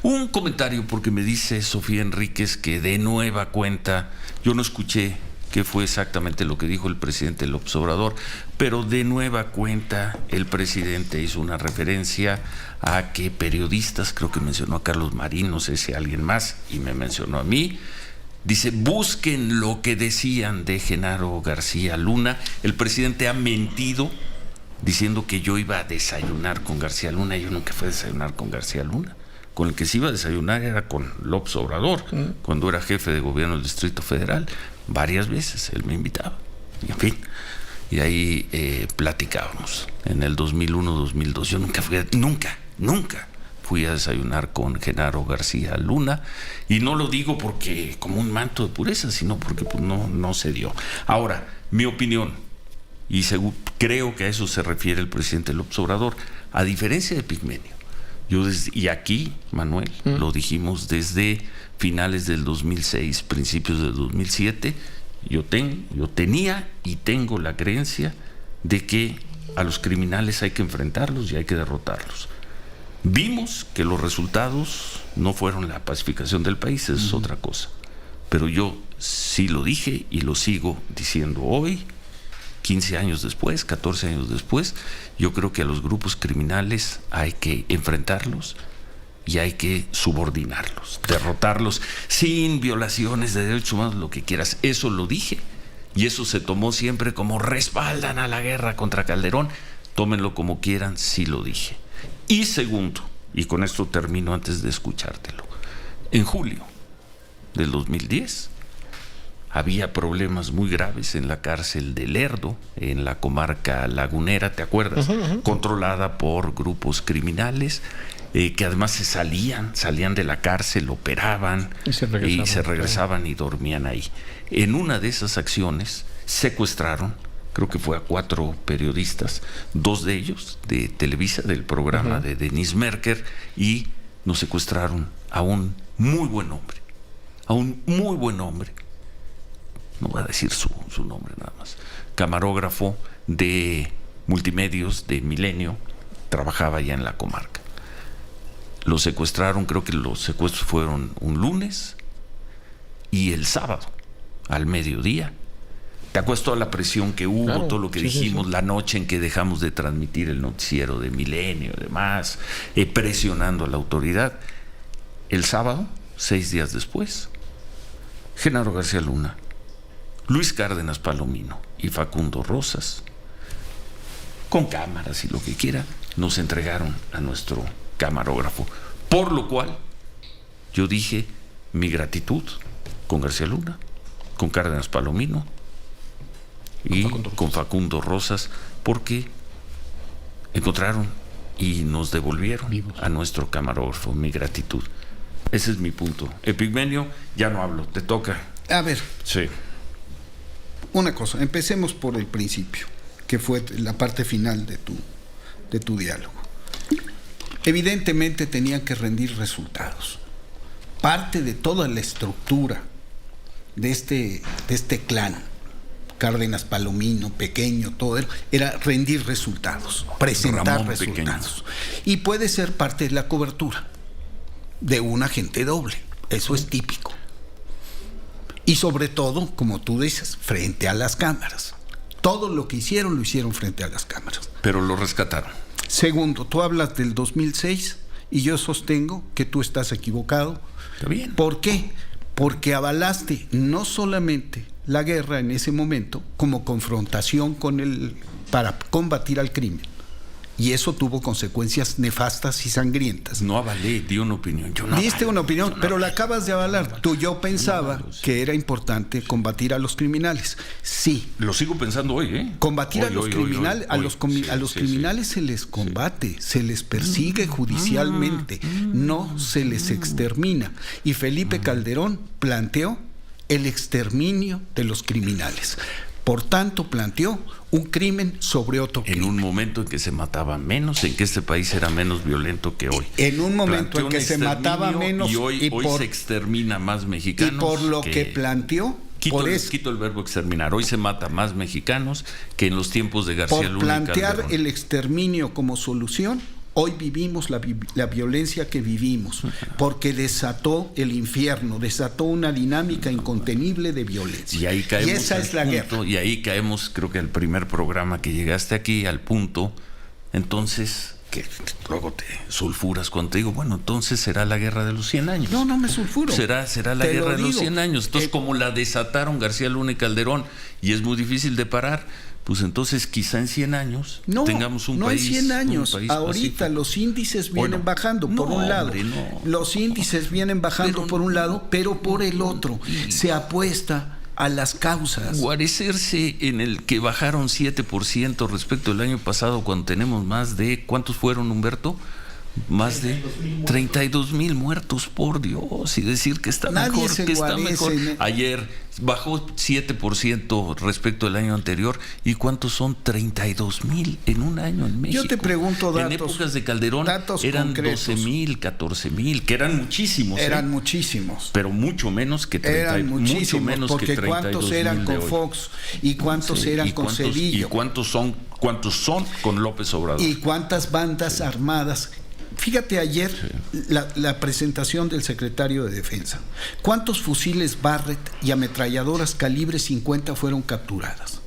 Un comentario, porque me dice Sofía Enríquez que de nueva cuenta, yo no escuché qué fue exactamente lo que dijo el presidente López Obrador, pero de nueva cuenta el presidente hizo una referencia a que periodistas, creo que mencionó a Carlos Marín, no sé si a alguien más, y me mencionó a mí. Dice, busquen lo que decían de Genaro García Luna. El presidente ha mentido diciendo que yo iba a desayunar con García Luna. Yo nunca fui a desayunar con García Luna. Con el que se iba a desayunar era con López Obrador, cuando era jefe de gobierno del Distrito Federal. Varias veces él me invitaba. Y en fin, y ahí platicábamos. En el 2001, 2002, yo nunca fui a desayunar con Genaro García Luna, y no lo digo porque como un manto de pureza, sino porque pues, no se dio. Ahora, mi opinión, y creo que a eso se refiere el presidente López Obrador, a diferencia de Pigmenio, y aquí, Manuel, lo dijimos desde finales del 2006, principios del 2007, yo tenía y tengo la creencia de que a los criminales hay que enfrentarlos y hay que derrotarlos. Vimos que los resultados no fueron la pacificación del país, eso es otra cosa. Pero yo sí lo dije y lo sigo diciendo hoy, 15 años después, 14 años después. Yo creo que a los grupos criminales hay que enfrentarlos y hay que subordinarlos, derrotarlos sin violaciones de derechos humanos, lo que quieras. Eso lo dije y eso se tomó siempre como respaldan a la guerra contra Calderón. Tómenlo como quieran, sí lo dije. Y segundo, y con esto termino antes de escuchártelo, en julio del 2010 había problemas muy graves en la cárcel de Lerdo, en la comarca lagunera, ¿te acuerdas? Controlada por grupos criminales que además salían de la cárcel, operaban y se regresaban y dormían ahí. En una de esas acciones secuestraron, creo que fue a 4 periodistas, 2 de ellos de Televisa, del programa de Denise Merker, y nos secuestraron a un muy buen hombre, no voy a decir su nombre nada más, camarógrafo de Multimedios de Milenio, trabajaba ya en la comarca. Lo secuestraron, creo que los secuestros fueron un lunes, y el sábado al mediodía, ¿te acuerdas toda la presión que hubo, claro, todo lo que dijimos, la noche en que dejamos de transmitir el noticiero de Milenio y demás, presionando a la autoridad? El sábado, 6 días después, Genaro García Luna, Luis Cárdenas Palomino y Facundo Rosas, con cámaras y lo que quiera, nos entregaron a nuestro camarógrafo. Por lo cual, yo dije mi gratitud con García Luna, con Cárdenas Palomino y con Facundo Rosas, porque encontraron y nos devolvieron a nuestro camarógrafo. Mi gratitud. Ese es mi punto. Epigmenio, ya no hablo, te toca. A ver. Sí. Una cosa, empecemos por el principio, que fue la parte final de tu diálogo. Evidentemente tenían que rendir resultados. Parte de toda la estructura de este clan, Cárdenas Palomino, Pequeño, todo era rendir resultados, presentar Ramón resultados. Pequeño. Y puede ser parte de la cobertura de un agente doble. Eso es típico. Y sobre todo, como tú dices, frente a las cámaras. Todo lo que hicieron, lo hicieron frente a las cámaras. Pero lo rescataron. Segundo, tú hablas del 2006 y yo sostengo que tú estás equivocado. Está bien. ¿Por qué? Porque avalaste no solamente la guerra en ese momento como confrontación para combatir al crimen, y eso tuvo consecuencias nefastas y sangrientas. No avalé, di una opinión. Diste una opinión, pero la acabas de avalar. Yo pensaba que era importante combatir a los criminales. Sí. Lo sigo pensando hoy, ¿eh? Combatir a los criminales, a los criminales se les combate, se les persigue judicialmente, no se les extermina. Y Felipe Calderón planteó el exterminio de los criminales. Por tanto, planteó un crimen sobre otro crimen. En un momento en que se mataba menos, en que este país era menos violento que hoy. En un momento en que se mataba menos. Y hoy se extermina más mexicanos. Y por lo que planteó. Quito el verbo exterminar. Hoy se mata más mexicanos que en los tiempos de García Luna y Calderón. Por plantear el exterminio como solución, Hoy vivimos la violencia que vivimos porque desató el infierno, desató una dinámica incontenible de violencia. Y ahí caemos, y esa es la guerra. Y ahí caemos, creo que al primer programa que llegaste aquí, al punto, entonces, que luego te sulfuras cuando te digo, bueno, entonces será la guerra de los 100 años. No me sulfuro. Será la guerra de los 100 años. Entonces, como la desataron García Luna y Calderón, y es muy difícil de parar, pues entonces quizá en 100 años tengamos un país. No en 100 años. Ahorita pacífico. Los índices vienen bajando por un lado. Los índices vienen bajando por un lado, pero por el otro se apuesta a las causas. Guarecerse en el que bajaron 7% respecto al año pasado, cuando tenemos más de, ¿cuántos fueron, Humberto? Más de 32,000 muertos, por Dios, y decir que está mejor, que está mejor. Ayer bajó 7% respecto al año anterior, ¿y cuántos son? 32,000 en un año en México. Yo te pregunto datos. En épocas de Calderón eran 12,000, 14,000, que eran muchísimos. Eran muchísimos. Pero mucho menos que 32,000. Eran muchísimos, mucho menos porque que ¿cuántos eran con Fox? ¿Y cuántos eran con Cedillo? ¿Y cuántos son con López Obrador? ¿Y cuántas bandas armadas? Fíjate ayer la presentación del secretario de Defensa. ¿Cuántos fusiles Barrett y ametralladoras calibre 50 fueron capturadas?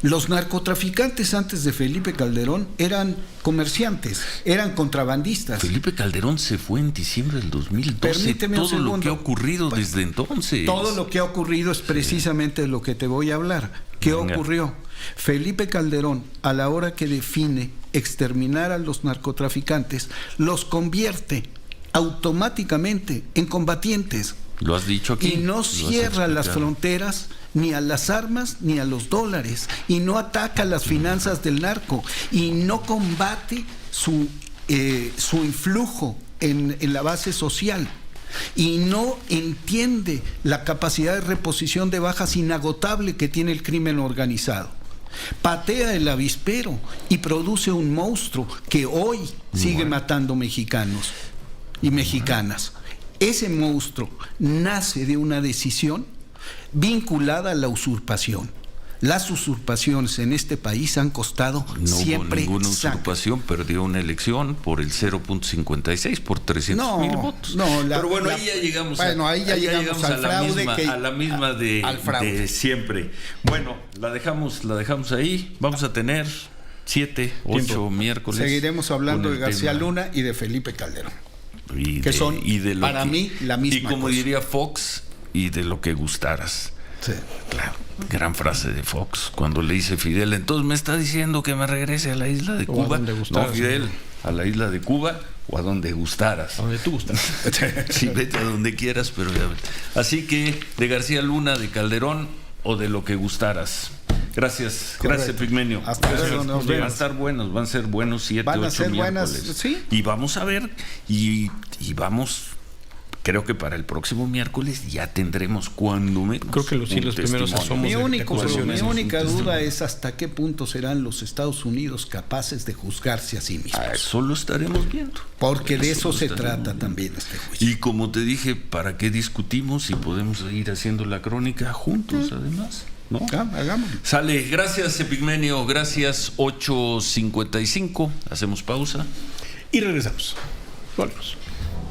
Los narcotraficantes antes de Felipe Calderón eran comerciantes, eran contrabandistas. Felipe Calderón se fue en diciembre del 2012. Permíteme todo lo que ha ocurrido desde entonces. Todo lo que ha ocurrido es precisamente de lo que te voy a hablar. ¿Qué ocurrió? Felipe Calderón, a la hora que define exterminar a los narcotraficantes, los convierte automáticamente en combatientes. Lo has dicho aquí. Y no cierra las fronteras ni a las armas ni a los dólares, y no ataca las finanzas del narco, y no combate su influjo en la base social, y no entiende la capacidad de reposición de bajas inagotable que tiene el crimen organizado. Patea el avispero y produce un monstruo que hoy sigue matando mexicanos y mexicanas. Ese monstruo nace de una decisión vinculada a la usurpación. Las usurpaciones en este país han costado siempre. No hubo ninguna usurpación, perdió una elección por el 0.56, por 300,000 votos. Pero bueno, ahí ya llegamos. Ahí ya llegamos al fraude, a la misma de siempre. Bueno, la dejamos ahí. Vamos a tener 7, 8 miércoles. Seguiremos hablando de García Luna y de Felipe Calderón. Para mí la misma. Y como cosa. Diría Fox, y de lo que gustaras. Sí. Claro, gran frase de Fox cuando le dice Fidel, entonces me está diciendo que me regrese a la isla de Cuba. No, Fidel, a la isla de Cuba o a donde gustaras. A donde tú gustaras. Sí, vete a donde quieras, pero ya vete. Así que de García Luna, de Calderón o de lo que gustastaras. Gracias, gracias Pigmenio. Hasta luego, nos vemos. Van a ser buenos 7, 8 miércoles. ¿Sí? Y vamos a ver, y vamos. Creo que para el próximo miércoles ya tendremos cuando menos. Creo que los primeros asomos. Mi única duda es hasta qué punto serán los Estados Unidos capaces de juzgarse a sí mismos. Eso lo estaremos viendo. Porque de eso se trata también este juicio. Y como te dije, ¿para qué discutimos si podemos ir haciendo la crónica juntos además? ¿No? Hagámoslo. Sale, gracias Epigmenio, gracias. 8:55, hacemos pausa. Y regresamos. Volvemos.